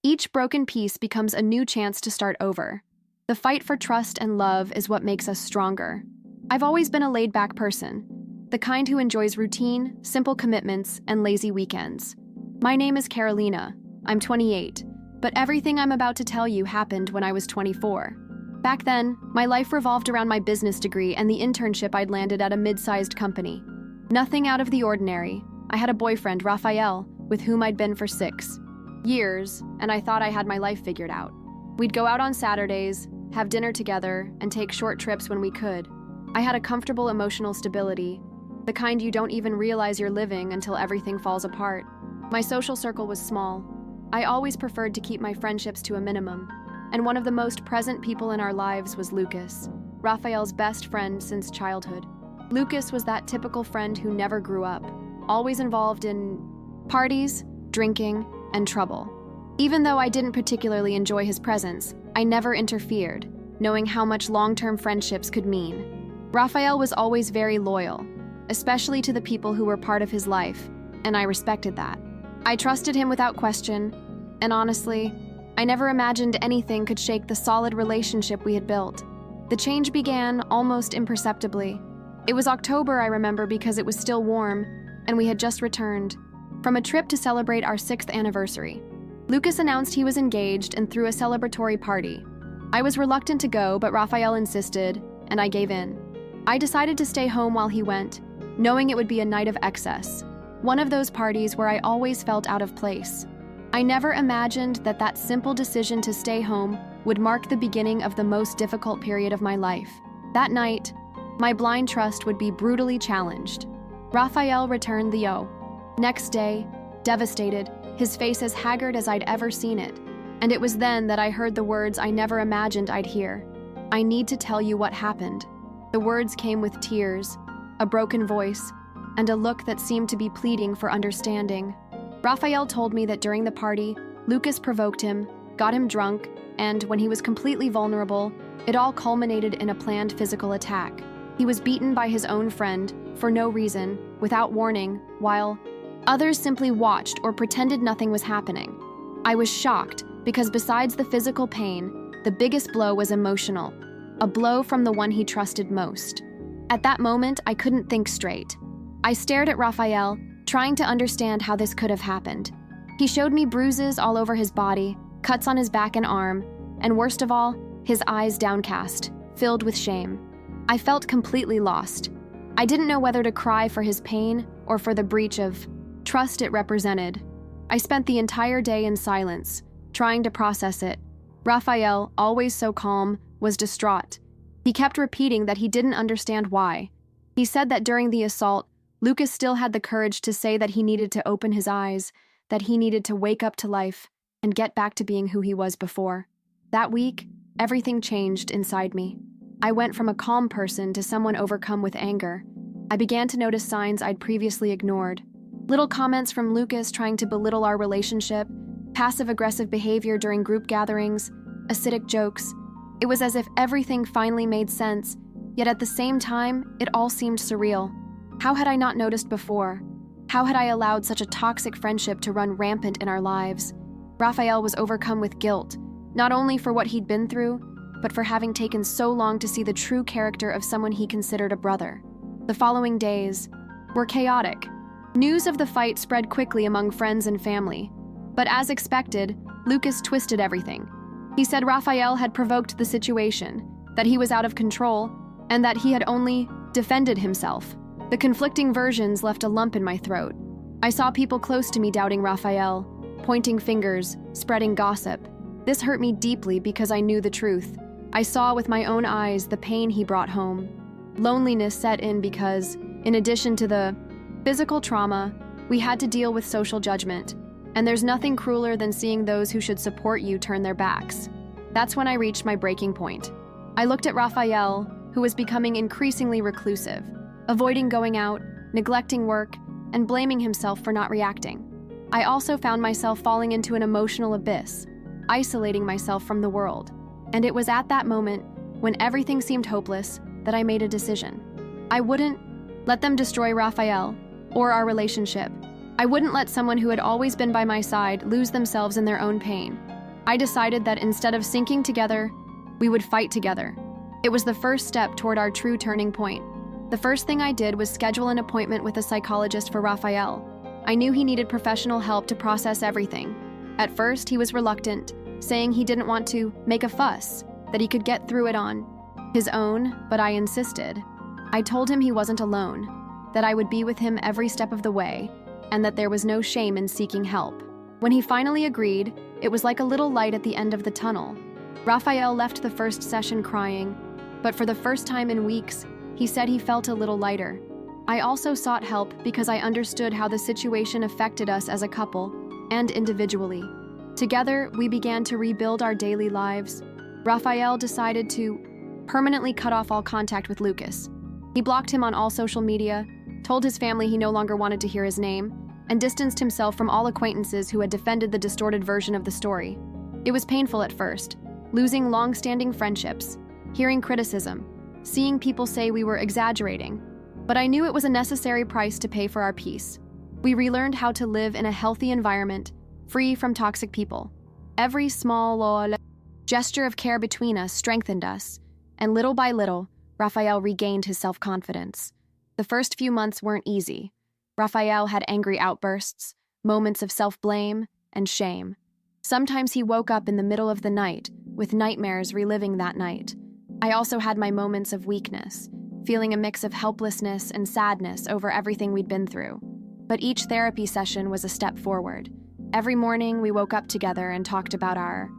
Each broken piece becomes a new chance to start over. The fight for trust and love is what makes us stronger. I've always been a laid-back person, the kind who enjoys routine, simple commitments, and lazy weekends. My name is Carolina. I'm 28, but everything I'm about to tell you happened when I was 24. Back then, my life revolved around my business degree and the internship I'd landed at a mid-sized company. Nothing out of the ordinary. I had a boyfriend, Rafael, with whom I'd been for 6 years, and I thought I had my life figured out. We'd go out on Saturdays, have dinner together, and take short trips when we could. I had a comfortable emotional stability, the kind you don't even realize you're living until everything falls apart. My social circle was small. I always preferred to keep my friendships to a minimum, and one of the most present people in our lives was Lucas, Rafael's best friend since childhood. Lucas was that typical friend who never grew up, always involved in parties, drinking, and trouble. Even though I didn't particularly enjoy his presence, I never interfered, knowing how much long-term friendships could mean. Rafael was always very loyal, especially to the people who were part of his life, and I respected that. I trusted him without question, and honestly, I never imagined anything could shake the solid relationship we had built. The change began almost imperceptibly. It was October, I remember, because it was still warm, and we had just returned from a trip to celebrate our 6th anniversary. Lucas announced he was engaged and threw a celebratory party. I was reluctant to go, but Rafael insisted, and I gave in. I decided to stay home while he went, knowing it would be a night of excess, one of those parties where I always felt out of place. I never imagined that that simple decision to stay home would mark the beginning of the most difficult period of my life. That night, my blind trust would be brutally challenged. Rafael returned the O. Next day, devastated, his face as haggard as I'd ever seen it. And it was then that I heard the words I never imagined I'd hear. "I need to tell you what happened." The words came with tears, a broken voice, and a look that seemed to be pleading for understanding. Rafael told me that during the party, Lucas provoked him, got him drunk, and when he was completely vulnerable, it all culminated in a planned physical attack. He was beaten by his own friend, for no reason, without warning, while others simply watched or pretended nothing was happening. I was shocked because besides the physical pain, the biggest blow was emotional, a blow from the one he trusted most. At that moment, I couldn't think straight. I stared at Rafael, trying to understand how this could have happened. He showed me bruises all over his body, cuts on his back and arm, and worst of all, his eyes downcast, filled with shame. I felt completely lost. I didn't know whether to cry for his pain or for the breach of trust it represented. I spent the entire day in silence, trying to process it. Rafael, always so calm, was distraught. He kept repeating that he didn't understand why. He said that during the assault, Lucas still had the courage to say that he needed to open his eyes, that he needed to wake up to life and get back to being who he was before. That week, everything changed inside me. I went from a calm person to someone overcome with anger. I began to notice signs I'd previously ignored. Little comments from Lucas trying to belittle our relationship, passive-aggressive behavior during group gatherings, acidic jokes. It was as if everything finally made sense, yet at the same time, it all seemed surreal. How had I not noticed before? How had I allowed such a toxic friendship to run rampant in our lives? Rafael was overcome with guilt, not only for what he'd been through, but for having taken so long to see the true character of someone he considered a brother. The following days were chaotic. News of the fight spread quickly among friends and family. But as expected, Lucas twisted everything. He said Rafael had provoked the situation, that he was out of control, and that he had only defended himself. The conflicting versions left a lump in my throat. I saw people close to me doubting Rafael, pointing fingers, spreading gossip. This hurt me deeply because I knew the truth. I saw with my own eyes the pain he brought home. Loneliness set in because, in addition to the physical trauma, we had to deal with social judgment. And there's nothing crueler than seeing those who should support you turn their backs. That's when I reached my breaking point. I looked at Rafael, who was becoming increasingly reclusive, avoiding going out, neglecting work, and blaming himself for not reacting. I also found myself falling into an emotional abyss, isolating myself from the world. And it was at that moment, when everything seemed hopeless, that I made a decision. I wouldn't let them destroy Rafael or our relationship. I wouldn't let someone who had always been by my side lose themselves in their own pain. I decided that instead of sinking together, we would fight together. It was the first step toward our true turning point. The first thing I did was schedule an appointment with a psychologist for Rafael. I knew he needed professional help to process everything. At first, he was reluctant, saying he didn't want to make a fuss, that he could get through it on his own, but I insisted. I told him he wasn't alone, that I would be with him every step of the way, and that there was no shame in seeking help. When he finally agreed, it was like a little light at the end of the tunnel. Rafael left the first session crying, but for the first time in weeks, he said he felt a little lighter. I also sought help because I understood how the situation affected us as a couple and individually. Together, we began to rebuild our daily lives. Rafael decided to permanently cut off all contact with Lucas. He blocked him on all social media, told his family he no longer wanted to hear his name, and distanced himself from all acquaintances who had defended the distorted version of the story. It was painful at first, losing long-standing friendships, hearing criticism, seeing people say we were exaggerating, but I knew it was a necessary price to pay for our peace. We relearned how to live in a healthy environment, free from toxic people. Every small gesture of care between us strengthened us, and little by little, Rafael regained his self-confidence. The first few months weren't easy. Rafael had angry outbursts, moments of self-blame and shame. Sometimes he woke up in the middle of the night, with nightmares reliving that night. I also had my moments of weakness, feeling a mix of helplessness and sadness over everything we'd been through. But each therapy session was a step forward. Every morning, we woke up together and talked about our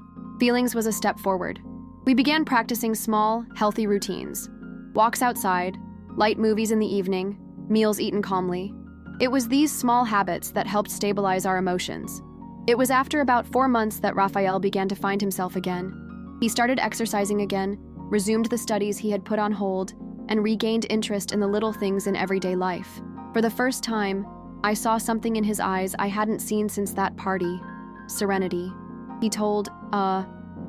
feelings was a step forward. We began practicing small, healthy routines. Walks outside, light movies in the evening, meals eaten calmly. It was these small habits that helped stabilize our emotions. It was after about 4 months that Rafael began to find himself again. He started exercising again, resumed the studies he had put on hold, and regained interest in the little things in everyday life. For the first time, I saw something in his eyes I hadn't seen since that party: serenity. He told,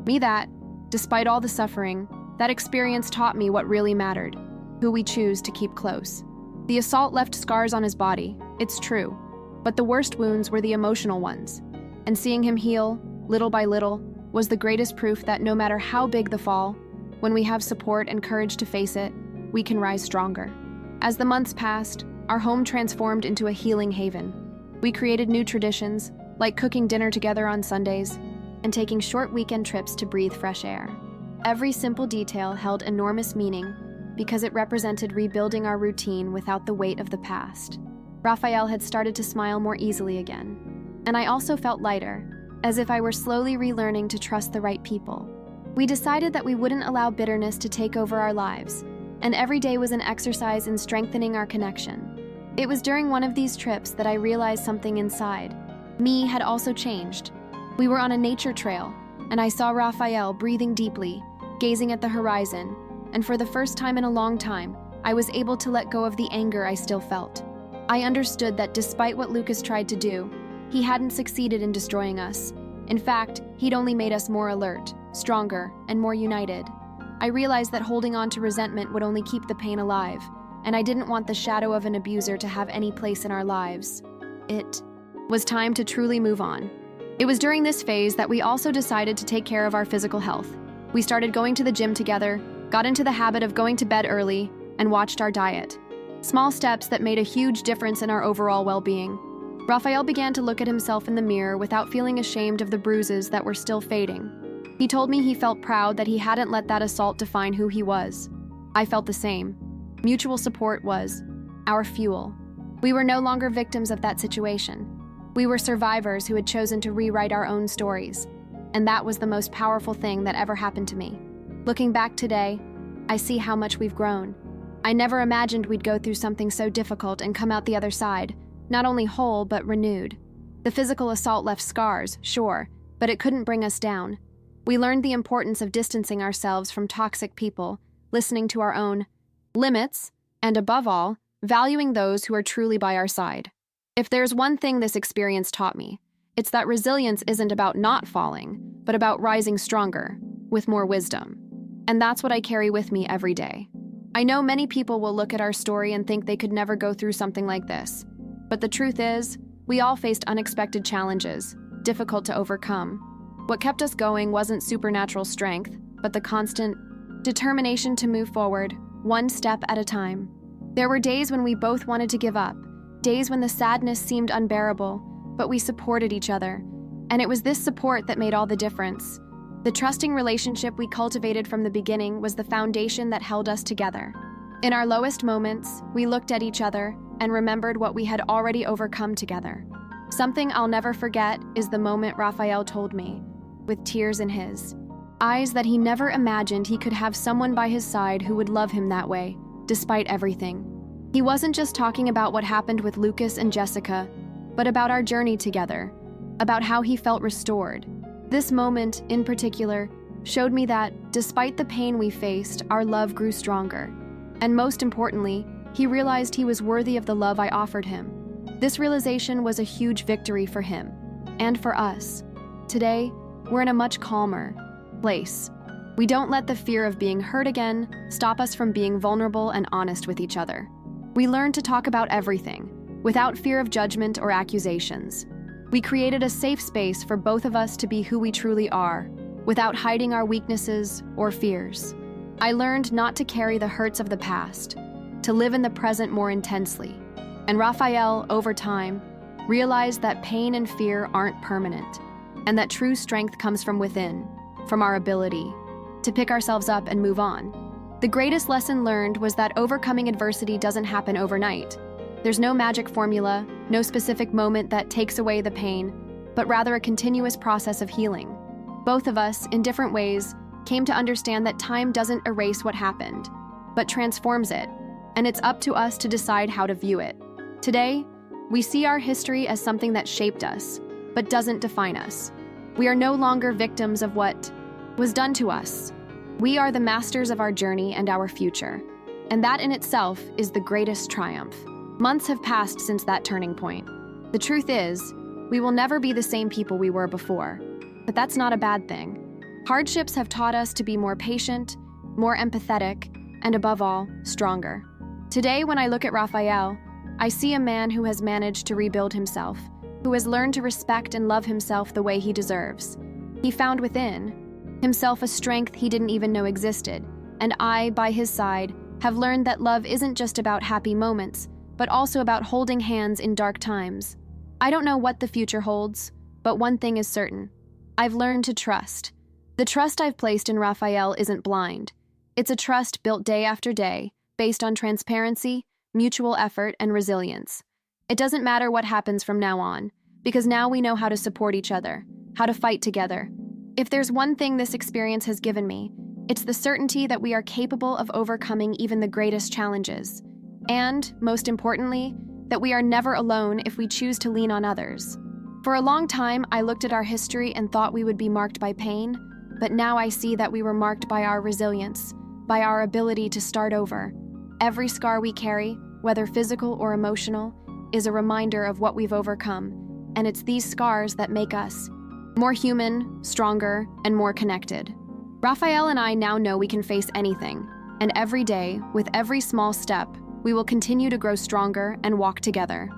me that, despite all the suffering, that experience taught me what really mattered, who we choose to keep close. The assault left scars on his body, it's true, but the worst wounds were the emotional ones. And seeing him heal, little by little, was the greatest proof that no matter how big the fall, when we have support and courage to face it, we can rise stronger. As the months passed, our home transformed into a healing haven. We created new traditions, like cooking dinner together on Sundays and taking short weekend trips to breathe fresh air. Every simple detail held enormous meaning because it represented rebuilding our routine without the weight of the past. Rafael had started to smile more easily again, and I also felt lighter, as if I were slowly relearning to trust the right people. We decided that we wouldn't allow bitterness to take over our lives, and every day was an exercise in strengthening our connection. It was during one of these trips that I realized something inside me had also changed. We were on a nature trail, and I saw Rafael breathing deeply, gazing at the horizon, and for the first time in a long time, I was able to let go of the anger I still felt. I understood that despite what Lucas tried to do, he hadn't succeeded in destroying us. In fact, he'd only made us more alert, stronger, and more united. I realized that holding on to resentment would only keep the pain alive, and I didn't want the shadow of an abuser to have any place in our lives. It was time to truly move on. It was during this phase that we also decided to take care of our physical health. We started going to the gym together, got into the habit of going to bed early, and watched our diet. Small steps that made a huge difference in our overall well-being. Rafael began to look at himself in the mirror without feeling ashamed of the bruises that were still fading. He told me he felt proud that he hadn't let that assault define who he was. I felt the same. Mutual support was our fuel. We were no longer victims of that situation. We were survivors who had chosen to rewrite our own stories. And that was the most powerful thing that ever happened to me. Looking back today, I see how much we've grown. I never imagined we'd go through something so difficult and come out the other side, not only whole, but renewed. The physical assault left scars, sure, but it couldn't bring us down. We learned the importance of distancing ourselves from toxic people, listening to our own limits, and above all, valuing those who are truly by our side. If there's one thing this experience taught me, it's that resilience isn't about not falling, but about rising stronger, with more wisdom. And that's what I carry with me every day. I know many people will look at our story and think they could never go through something like this. But the truth is, we all faced unexpected challenges, difficult to overcome. What kept us going wasn't supernatural strength, but the constant determination to move forward, one step at a time. There were days when we both wanted to give up, days when the sadness seemed unbearable, but we supported each other. And it was this support that made all the difference. The trusting relationship we cultivated from the beginning was the foundation that held us together. In our lowest moments, we looked at each other and remembered what we had already overcome together. Something I'll never forget is the moment Rafael told me, with tears in his eyes, that he never imagined he could have someone by his side who would love him that way, despite everything. He wasn't just talking about what happened with Lucas and Jessica, but about our journey together, about how he felt restored. This moment, in particular, showed me that, despite the pain we faced, our love grew stronger. And most importantly, he realized he was worthy of the love I offered him. This realization was a huge victory for him, and for us. Today, we're in a much calmer place. We don't let the fear of being hurt again stop us from being vulnerable and honest with each other. We learn to talk about everything, without fear of judgment or accusations. We created a safe space for both of us to be who we truly are, without hiding our weaknesses or fears. I learned not to carry the hurts of the past, to live in the present more intensely. And Rafael, over time, realized that pain and fear aren't permanent, and that true strength comes from within, from our ability to pick ourselves up and move on. The greatest lesson learned was that overcoming adversity doesn't happen overnight. There's no magic formula, no specific moment that takes away the pain, but rather a continuous process of healing. Both of us, in different ways, came to understand that time doesn't erase what happened, but transforms it, and it's up to us to decide how to view it. Today, we see our history as something that shaped us, but doesn't define us. We are no longer victims of what was done to us. We are the masters of our journey and our future, and that in itself is the greatest triumph. Months have passed since that turning point. The truth is, we will never be the same people we were before, but that's not a bad thing. Hardships have taught us to be more patient, more empathetic, and above all, stronger. Today, when I look at Rafael, I see a man who has managed to rebuild himself, who has learned to respect and love himself the way he deserves. He found within himself a strength he didn't even know existed, and I, by his side, have learned that love isn't just about happy moments, but also about holding hands in dark times. I don't know what the future holds, but one thing is certain. I've learned to trust. The trust I've placed in Rafael isn't blind. It's a trust built day after day, based on transparency, mutual effort, and resilience. It doesn't matter what happens from now on, because now we know how to support each other, how to fight together. If there's one thing this experience has given me, it's the certainty that we are capable of overcoming even the greatest challenges. And, most importantly, that we are never alone if we choose to lean on others. For a long time, I looked at our history and thought we would be marked by pain, but now I see that we were marked by our resilience, by our ability to start over. Every scar we carry, whether physical or emotional, is a reminder of what we've overcome, and it's these scars that make us more human, stronger, and more connected. Rafael and I now know we can face anything, and every day, with every small step, we will continue to grow stronger and walk together.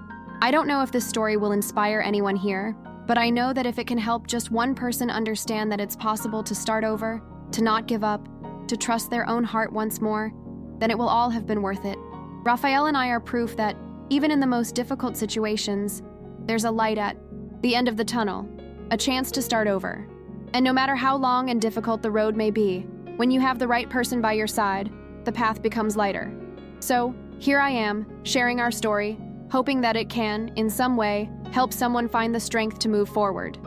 I don't know if this story will inspire anyone here, but I know that if it can help just one person understand that it's possible to start over, to not give up, to trust their own heart once more, then it will all have been worth it. Rafael and I are proof that, even in the most difficult situations, there's a light at the end of the tunnel, a chance to start over. And no matter how long and difficult the road may be, when you have the right person by your side, the path becomes lighter. So, here I am, sharing our story, hoping that it can, in some way, help someone find the strength to move forward.